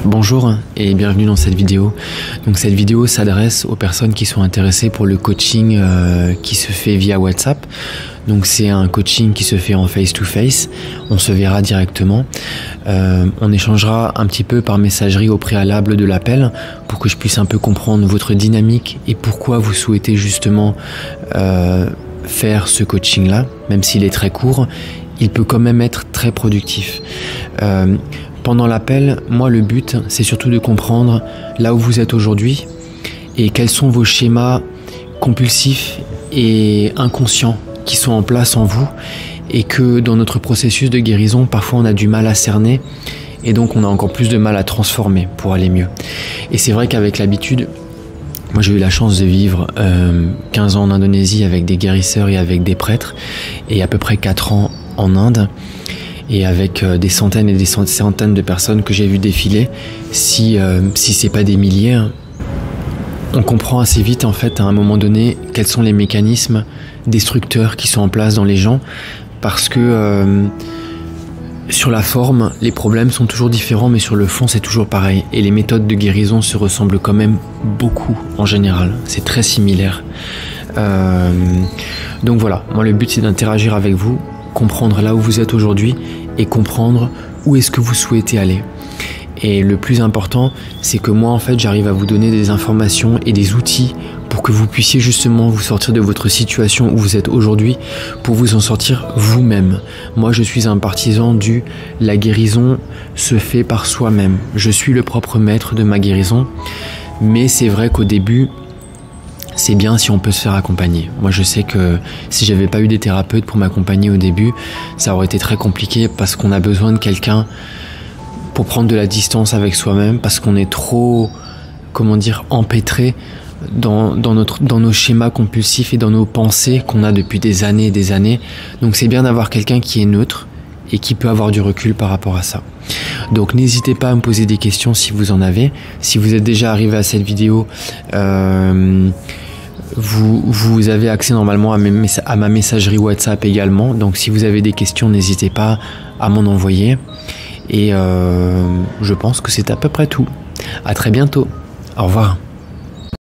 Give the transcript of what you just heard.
Bonjour et bienvenue dans cette vidéo. Donc cette vidéo s'adresse aux personnes qui sont intéressées pour le coaching qui se fait via WhatsApp. Donc c'est un coaching qui se fait en face-to-face. On se verra directement. On échangera un petit peu par messagerie au préalable de l'appel pour que je puisse un peu comprendre votre dynamique et pourquoi vous souhaitez justement faire ce coaching-là. Même s'il est très court, il peut quand même être très productif. Pendant l'appel, moi le but c'est surtout de comprendre là où vous êtes aujourd'hui et quels sont vos schémas compulsifs et inconscients qui sont en place en vous et que dans notre processus de guérison parfois on a du mal à cerner et donc on a encore plus de mal à transformer pour aller mieux. Et c'est vrai qu'avec l'habitude, moi j'ai eu la chance de vivre 15 ans en Indonésie avec des guérisseurs et avec des prêtres et à peu près 4 ans en Inde. Et avec des centaines et des centaines de personnes que j'ai vu défiler, si c'est pas des milliers, on comprend assez vite en fait à un moment donné quels sont les mécanismes destructeurs qui sont en place dans les gens, parce que sur la forme, les problèmes sont toujours différents, mais sur le fond c'est toujours pareil. Et les méthodes de guérison se ressemblent quand même beaucoup en général, c'est très similaire. Donc voilà, moi le but c'est d'interagir avec vous, comprendre là où vous êtes aujourd'hui et comprendre où est-ce que vous souhaitez aller. Et le plus important, c'est que moi en fait j'arrive à vous donner des informations et des outils pour que vous puissiez justement vous sortir de votre situation où vous êtes aujourd'hui, pour vous en sortir vous-même. Moi je suis un partisan du la guérison se fait par soi-même. Je suis le propre maître de ma guérison, mais c'est vrai qu'au début, c'est bien si on peut se faire accompagner. Moi je sais que si j'avais pas eu des thérapeutes pour m'accompagner au début, ça aurait été très compliqué parce qu'on a besoin de quelqu'un pour prendre de la distance avec soi-même, parce qu'on est trop, comment dire, empêtré dans nos schémas compulsifs et dans nos pensées qu'on a depuis des années et des années. Donc c'est bien d'avoir quelqu'un qui est neutre et qui peut avoir du recul par rapport à ça. Donc n'hésitez pas à me poser des questions si vous en avez. Si vous êtes déjà arrivé à cette vidéo, vous avez accès normalement à ma messagerie WhatsApp également. Donc si vous avez des questions, n'hésitez pas à m'en envoyer. Et je pense que c'est à peu près tout. À très bientôt. Au revoir.